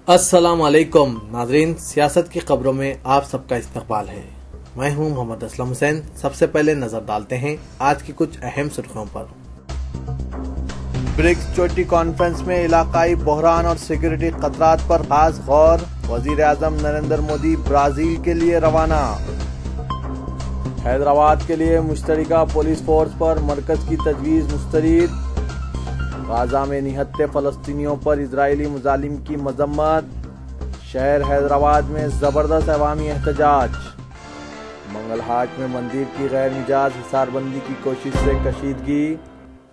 अस्सलाम वालेकुम नाज़रीन, सियासत की खबरों में आप सबका इस्तकबाल है। मैं हूं मोहम्मद असलम हुसैन। सबसे पहले नजर डालते हैं आज की कुछ अहम सुर्खियों पर। ब्रिक्स चोटी कॉन्फ्रेंस में इलाकाई बहरान और सिक्योरिटी खतरात पर खास गौर। वजीर आजम नरेंद्र मोदी ब्राजील के लिए रवाना। हैदराबाद के लिए मुश्तरका पुलिस फोर्स पर मरकज की तजवीज़ मुस्तरद। गाजा में निहत्ते फलस्तीनियों पर इजरायली मुजालिम की मजम्मत। शहर हैदराबाद में जबरदस्त अवामी एहतजाज। मंगलहाट में मंदिर की गैर मिजाज हिसारबंदी की कोशिश से कशीदगी।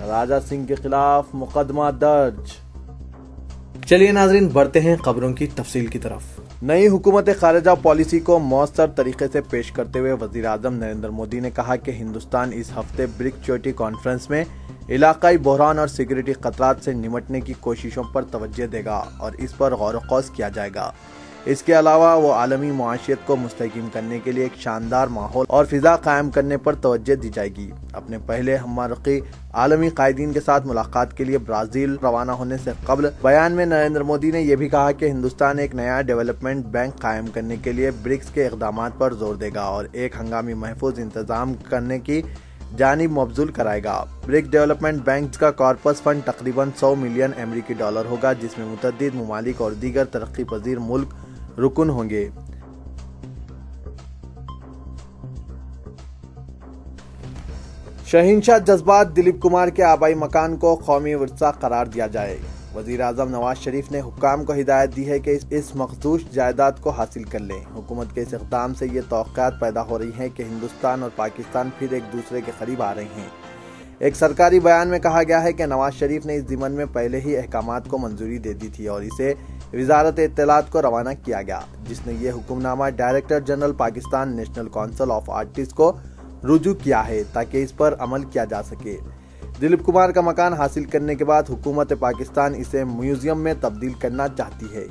राजा सिंह के खिलाफ मुकदमा दर्ज। चलिए नाजरीन, बढ़ते हैं खबरों की तफसील की तरफ। नई हुकूमत खारिजा पॉलिसी को मौसर तरीके से पेश करते हुए वजीर आजम नरेंद्र मोदी ने कहा कि हिंदुस्तान इस हफ्ते ब्रिक्स चोटी कॉन्फ्रेंस में इलाकाई बहरान और सिक्योरिटी खतरात से निमटने की कोशिशों पर तवज्जो देगा और इस पर गौर व किया जाएगा। इसके अलावा वो आलमी मुआशियत को मुस्तहकम करने के लिए एक शानदार माहौल और फिजा कायम करने पर तवज्जो दी जाएगी। अपने पहले हममारकी आलमी कायदीन के साथ मुलाकात के लिए ब्राजील रवाना होने से कबल बयान में नरेंद्र मोदी ने यह भी कहा कि हिंदुस्तान एक नया डेवलपमेंट बैंक कायम करने के लिए ब्रिक्स के इक़दाम पर जोर देगा और एक हंगामी महफूज इंतजाम करने की जानिब मबजूल कराएगा। ब्रिक्स डेवलपमेंट बैंक का कॉर्पस फंड तकरीबन 100 मिलियन अमेरिकी डॉलर होगा, जिसमें मुतअद्दिद ममालिक और दीगर तरक्की पजीर मुल्क रुकन होंगे। शहंशाह जज्बात दिलीप कुमार के आबाई मकान को कौमी विरसा करार दिया जाए। वजीर आजम नवाज शरीफ ने हुक्काम को हिदायत दी है कि इस मखसूस जायदाद को हासिल कर लें। हुकूमत के इस इक़दाम से ये तौक़्क़ात पैदा हो रही हैं कि हिंदुस्तान और पाकिस्तान फिर एक दूसरे के करीब आ रहे हैं। एक सरकारी बयान में कहा गया है कि नवाज शरीफ ने इस ज़िमन में पहले ही अहकामात को मंजूरी दे दी थी और इसे वजारत इत्तलात को रवाना किया गया, जिसने ये हुक्मनामा director general Pakistan national council of artist को रुजू किया है ताकि इस पर अमल किया जा सके। दिलीप कुमार का मकान हासिल करने के बाद हुकूमत पाकिस्तान इसे म्यूजियम में तब्दील करना चाहती है।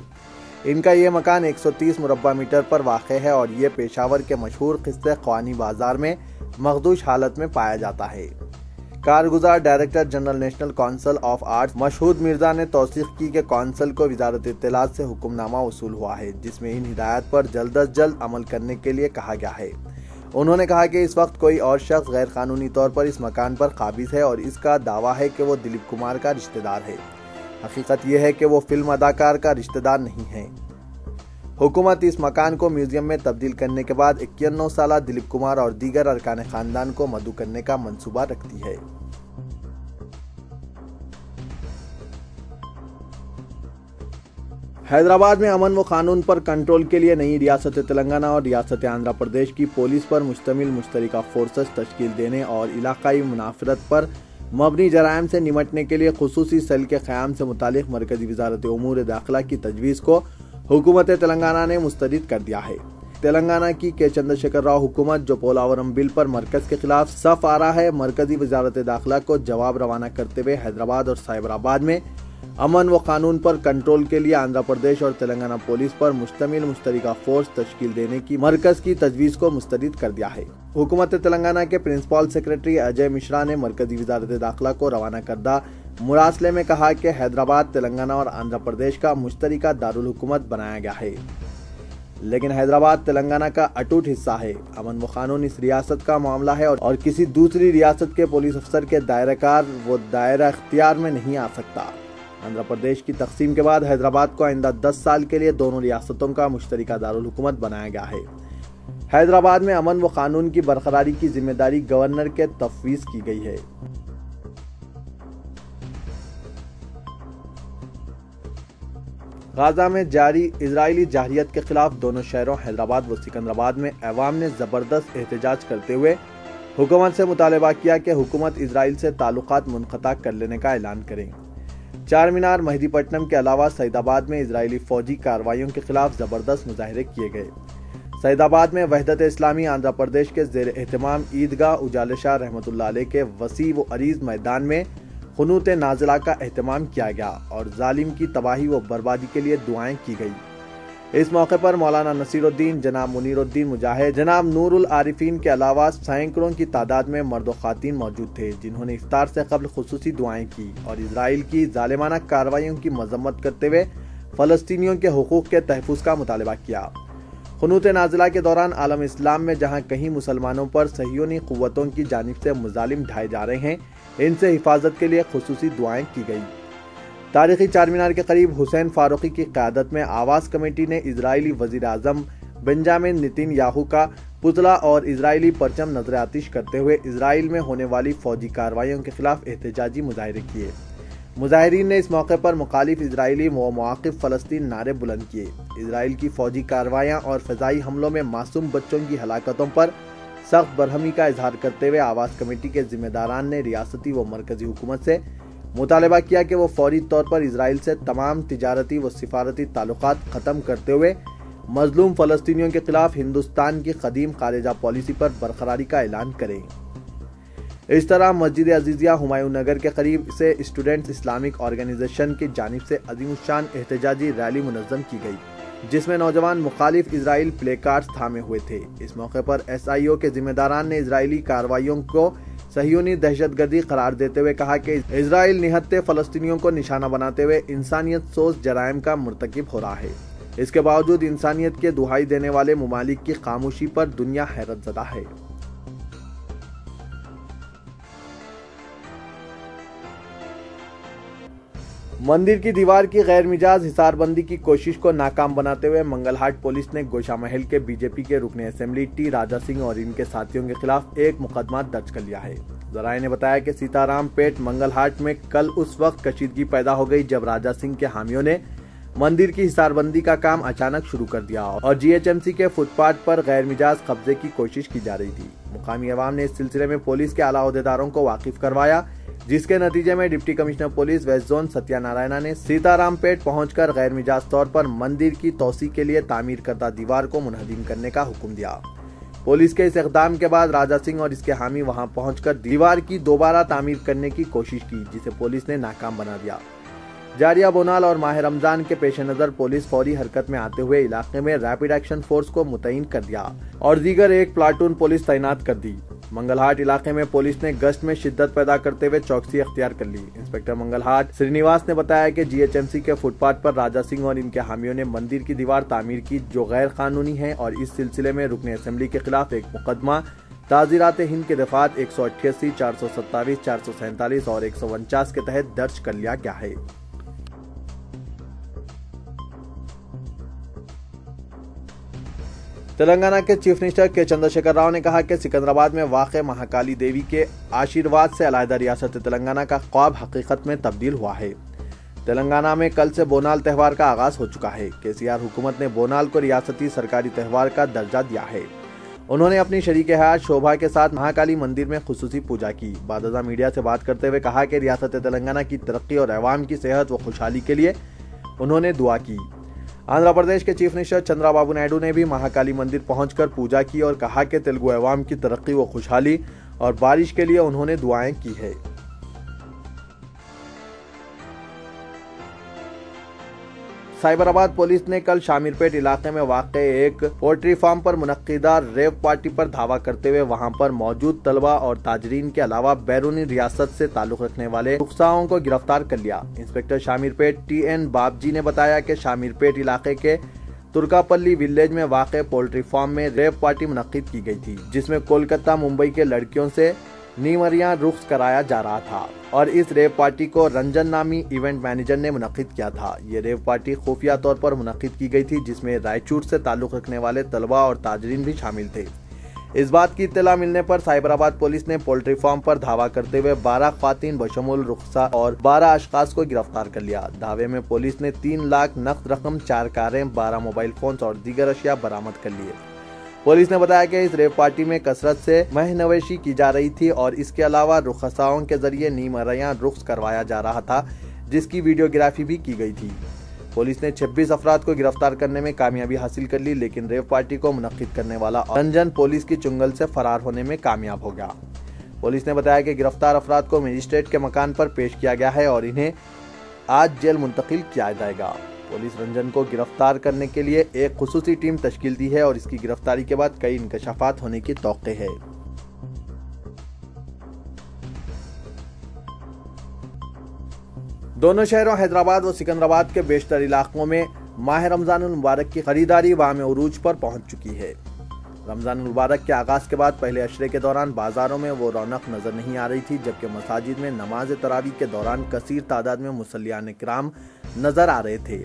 इनका ये मकान 130 मुरब्बा मीटर पर वाक़ है और ये पेशावर के मशहूर क़िस्से ख़वानी बाजार में मखदूश हालत में पाया जाता है। कारगुजार director general national council of arts Mashhood Mirza ने तौसीक़ की कि काउंसिल को वजारत इत्तलात से हुक्मनामा वसूल हुआ है, जिसमें इन हिदायत पर जल्द अज जल्द अमल करने के लिए कहा गया है। उन्होंने कहा कि इस वक्त कोई और शख्स गैर कानूनी तौर पर इस मकान पर काबिज है और इसका दावा है कि वो दिलीप कुमार का रिश्तेदार है। हकीकत यह है कि वो फिल्म अदाकार का रिश्तेदार नहीं है। हुकूमत इस मकान को म्यूजियम में तब्दील करने के बाद 91 साला दिलीप कुमार और दीगर अरकान खानदान को मदऊ करने का मंसूबा रखती है। हैदराबाद में अमन व कानून पर कंट्रोल के लिए नई रियासत तेलंगाना और रियासत आंध्र प्रदेश की पुलिस पर मुश्तमिल मुश्तरका फोर्सेस तश्कील देने और इलाकाई मुनाफरत पर मबनी जराइम से निमटने के लिए खुसूसी सेल के क़याम से मुतालिक मरकजी वजारत उमूर दाखिला की तजवीज़ को हुकूमत तेलंगाना ने मुस्तरद कर दिया है। तेलंगाना की के चंद्रशेखर राव हुकूमत जो पोलावरम बिल पर मरकज के खिलाफ सफ आ रहा है, मरकजी वजारत दाखिला को जवाब रवाना करते हुए हैदराबाद और साइबराबाद में अमन व कानून पर कंट्रोल के लिए आंध्र प्रदेश और तेलंगाना पुलिस पर मुश्तमिल मुश्तरका फोर्स तश्कील देने की मरकज की तजवीज़ को मुस्तरद कर दिया है। हुकूमत तेलंगाना के प्रिंसिपल सेक्रेटरी अजय मिश्रा ने मरकजी वजारत दाखिला को रवाना करदा मुरासले में कहा कि हैदराबाद तेलंगाना और आंध्र प्रदेश का मुश्तरका दारुल हुकूमत बनाया गया है, लेकिन हैदराबाद तेलंगाना का अटूट हिस्सा है। अमन व कानून इस रियासत का मामला है और किसी दूसरी रियासत के पुलिस अफसर के दायराकार व दायरा इख्तियार में नहीं आ सकता। आंध्र प्रदेश की तकसीम के बाद हैदराबाद को आइंदा 10 साल के लिए दोनों रियासतों का मुश्तरका दारुल हुकूमत बनाया गया है। हैदराबाद में अमन व कानून की बरकरारी की जिम्मेदारी गवर्नर के तफवीज़ की गई है। गाजा में जारी इजरायली जारहियत के खिलाफ दोनों शहरों हैदराबाद व सिकंदराबाद में अवाम ने जबरदस्त एहतजाज करते हुए हुकूमत से मुतालबा किया कि हुकूमत इजराइल से ताल्लुकात मुनक़ता कर लेने का ऐलान करें। चार मीनार, मेहदीपट्टनम के अलावा सईदाबाद में इजरायली फौजी कार्रवाइयों के खिलाफ जबरदस्त मुजाहरे किए गए। सईदाबाद में वहदत इस्लामी आंध्र प्रदेश के ज़ेर एहतमाम ईदगाह उजाले शाह रहमतुल्लाह अलैह के वसी व अरीज मैदान में खुनूत नाजिला का एहतमाम किया गया और जालिम की तबाही व बर्बादी के लिए दुआएं की गई। इस मौके पर मौलाना नसीरुद्दीन, जनाब मुनीरुद्दीन मुजाहिद, जनाब नूरुल आरिफीन के अलावा सैकड़ों की तादाद में मर्द व खातीन मौजूद थे, जिन्होंने इफ्तार से कबल खुसूसी दुआएं की और इजराइल की जालिमाना कार्रवाइयों की मजम्मत करते हुए फलस्तीनियों के हुकूक के तहफ़्फ़ुज़ का मुतालबा किया। क़ुनूत नाज़िला के दौरान आलम इस्लाम में जहाँ कहीं मुसलमानों पर सहियोनी क़ुव्वतों की जानिब से मुज़ालिम ढाए जा रहे हैं, इनसे हिफाजत के लिए खुसूसी दुआएं की गई। तारीख़ी चार मीनार के करीब हुसैन फारूकी की क़यादत में आवाज़ कमेटी ने इजरायली वज़ीर आज़म बेंजामिन नेतन्याहू का पुतला और इजरायली परचम नजर आतिश करते हुए इजराइल में होने वाली फौजी कार्रवाइयों के खिलाफ एहतजाजी मुजाहरे किए। मुजाहिरीन ने इस मौके पर मुखालिफ इजरायली व मौक़िफ़ फ़लस्तीन नारे बुलंद किए। इजराइल की फौजी कार्रवाइयाँ और फ़िज़ाई हमलों में मासूम बच्चों की हलाकतों पर सख्त बरहमी का इजहार करते हुए आवाज़ कमेटी के जिम्मेदारान ने रियासती व मरकज़ी हुकूमत से मुतालबा किया कि वो फौरी तौर पर इजराइल से तमाम तिजारती व सिफारती ताल्लुकात ख़त्म करते हुए मजलूम फ़लस्तीनियों के खिलाफ हिंदुस्तान की कदीम खारिजा पॉलिसी पर बरकरारी का ऐलान करें। इस तरह मस्जिद अजीज़िया हुमायूं नगर के करीब से स्टूडेंट्स इस्लामिक ऑर्गेनाइजेशन की जानिब से अज़ीमुश्शान एहतजाजी रैली मुनज़्ज़म की गई, जिसमें नौजवान मुखालिफ इजराइल प्ले कार्ड्स थामे हुए थे। इस मौके पर SIO के जिम्मेदारान ने इजरायली कार्रवाइयों को सहियोनी दहशतगर्दी करार देते हुए कहा कि इजराइल निहत्ते फ़लस्तीनियों को निशाना बनाते हुए इंसानियत सोज जराइम का मुर्तकिब हो रहा है। इसके बावजूद इंसानियत के दुहाई देने वाले मुमालिक की खामोशी पर दुनिया हैरत ज़दा है। मंदिर की दीवार की गैर मिजाज हिसारबंदी की कोशिश को नाकाम बनाते हुए मंगलहाट पुलिस ने गोशा महल के बीजेपी के रुकने असेंबली टी राजा सिंह और इनके साथियों के खिलाफ एक मुकदमा दर्ज कर लिया है। जराये ने बताया कि सीताराम पेट मंगलहाट में कल उस वक्त कशीदगी पैदा हो गई जब राजा सिंह के हामियों ने मंदिर की हिसारबंदी का काम अचानक शुरू कर दिया और GHMC के फुटपाथ पर गैर मिजाज कब्जे की कोशिश की जा रही थी। मुकामी अवाम ने इस सिलसिले में पुलिस के आला अहदेदारों को वाकिफ करवाया, जिसके नतीजे में deputy commissioner police west zone Satyanarayana ने सीताराम पेट पहुंचकर गैर मिजाज तौर पर मंदिर की तोसी के लिए तामीर करदा दीवार को मुनहदम करने का हुक्म दिया। पुलिस के इस इक़दाम के बाद राजा सिंह और इसके हामी वहां पहुंचकर दीवार की दोबारा तामीर करने की कोशिश की, जिसे पुलिस ने नाकाम बना दिया। जारिया बोनाल और माह रमजान के पेश नजर पुलिस फौरी हरकत में आते हुए इलाके में रैपिड एक्शन फोर्स को मुतय्यन कर दिया और दीगर एक प्लाटून पुलिस तैनात कर दी। मंगलहाट इलाके में पुलिस ने गश्त में शिद्दत पैदा करते हुए चौकसी अख्तियार कर ली। इंस्पेक्टर मंगलहाट श्रीनिवास ने बताया कि GHMC के फुटपाथ पर राजा सिंह और इनके हामियों ने मंदिर की दीवार तामीर की जो गैर कानूनी है और इस सिलसिले में रुकने असेंबली के खिलाफ एक मुकदमा ताज़ीरात हिंद के दफात 188, 427, 447 और 149 के तहत दर्ज कर लिया गया है। तेलंगाना के चीफ मिनिस्टर के चंद्रशेखर राव ने कहा कि सिकंदराबाद में वाक़ महाकाली देवी के आशीर्वाद से अलहदा रियासत तेलंगाना का ख्वाब हकीकत में तब्दील हुआ है। तेलंगाना में कल से बोनाल त्यौहार का आगाज हो चुका है। KCR हुकूमत ने बोनाल को रियासती सरकारी त्यौहार का दर्जा दिया है। उन्होंने अपनी शरीके हयात शोभा के साथ महाकाली मंदिर में खुसूसी पूजा की। बाद मीडिया से बात करते हुए कहा कि रियासत तेलंगाना की तरक्की और अवाम की सेहत व खुशहाली के लिए उन्होंने दुआ की। आंध्र प्रदेश के चीफ मिनिस्टर चंद्राबाबू नायडू ने भी महाकाली मंदिर पहुंचकर पूजा की और कहा कि तेलुगु अवाम की तरक्की व खुशहाली और बारिश के लिए उन्होंने दुआएं की है। साइबराबाद पुलिस ने कल शामीरपेट इलाके में वाक़ एक पोल्ट्री फार्म पर मुनक्किदा रेव पार्टी पर धावा करते हुए वहां पर मौजूद तलबा और ताजरीन के अलावा बैरूनी रियासत से ताल्लुक रखने वाले रुखसाओं को गिरफ्तार कर लिया। इंस्पेक्टर शामीरपेट TN बाबजी ने बताया कि शामीरपेट इलाके के तुर्कापल्ली विलेज में वाक़ पोल्ट्री फार्म में रेव पार्टी मुनक्किद की गई थी, जिसमें कोलकाता मुंबई के लड़कियों से नीमरियां रुख्स कराया जा रहा था और इस रेव पार्टी को रंजन नामी इवेंट मैनेजर ने मुनक्किद किया था। ये रेव पार्टी खुफिया तौर पर मुनक्किद की गई थी, जिसमें रायचूर से ताल्लुक रखने वाले तलबा और ताजरीन भी शामिल थे। इस बात की इत्तला मिलने पर साइबराबाद पुलिस ने पोल्ट्री फार्म पर धावा करते हुए 12 ख्वातीन बशमुल रुखसा और 12 अशखास को गिरफ्तार कर लिया। धावे में पुलिस ने 3 लाख नकद रकम, 4 कारें, 12 मोबाइल फोन और दीगर अशिया बरामद कर लिए। पुलिस ने बताया कि इस रेव पार्टी में कसरत से महनवेशी की जा रही थी और इसके अलावा रुखसाओं के जरिए नीमरियां रुख्स करवाया जा रहा था, जिसकी वीडियोग्राफी भी की गई थी। पुलिस ने 26 अफराद को गिरफ्तार करने में कामयाबी हासिल कर ली, लेकिन रेव पार्टी को मुनक्किद करने वाला रंजन पुलिस की चुंगल से फरार होने में कामयाब हो गया। पुलिस ने बताया कि गिरफ्तार अफराद को मजिस्ट्रेट के मकान पर पेश किया गया है और इन्हें आज जेल मुंतकिल किया जाएगा। पुलिस रंजन को गिरफ्तार करने के लिए एक खुसूसी टीम तश्कील दी है और इसकी गिरफ्तारी के बाद कई इंकशाफात होने की तौक़्क़े है। दोनों शहरों हैदराबाद व सिकंदराबाद के बेशतर इलाकों में माह रमजानुल मुबारक की खरीदारी वाम उरूज पर पहुंच चुकी है। रमजानुल मुबारक के आगाज के बाद पहले अशरे के दौरान बाजारों में वो रौनक नजर नहीं आ रही थी, जबकि मसाजिद में नमाज तरावी के दौरान कसीर तादाद में मुसल्लियान किराम नजर आ रहे थे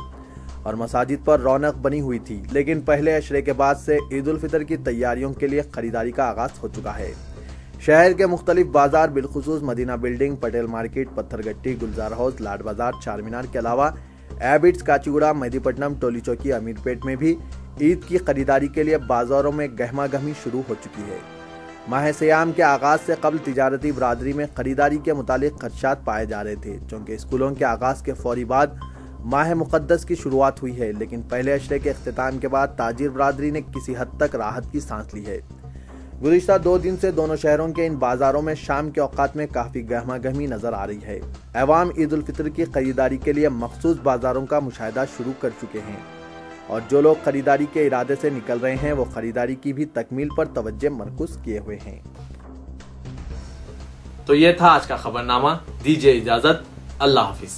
और मसाजिद पर रौनक बनी हुई थी। लेकिन पहले अशरे के बाद से ईद उल फितर की तैयारियों के लिए खरीदारी का आगाज हो चुका है। शहर के मुख्तलिफ बाजार बिलखुसूस Madina building, Patel market, Pathargatti, Gulzar house, Lad Bazaar, Charminar के अलावा एबिट्स, काचीगुड़ा, मेहदीपट्टनम, टोली चौकी, अमीरपेट में भी ईद की खरीदारी के लिए बाजारों में गहमा गहमी शुरू हो चुकी है। माह सियाम के आगाज से कबल तिजारती बरादरी में खरीदारी के मुतालिक खदशात पाए जा रहे थे, क्योंकि स्कूलों के आगाज के फौरी बाद माह मुकद्दस की शुरुआत हुई है। लेकिन पहले अशरे के इख्तिताम के बाद ताजिर बरादरी ने किसी हद तक राहत की सांस ली है। गुज़िश्ता 2 दिन से दोनों शहरों के इन बाजारों में शाम के औकात में काफी गहमा गहमी नजर आ रही है। अवाम ईद उल फितर की खरीदारी के लिए मखसूस बाजारों का मुशाहिदा शुरू कर चुके हैं और जो लोग खरीदारी के इरादे से निकल रहे हैं वो खरीदारी की भी तकमील पर तवज्जो मरकूज किए हुए हैं। तो ये था आज का खबरनामा। दीजिए इजाजत, अल्लाह हाफिज।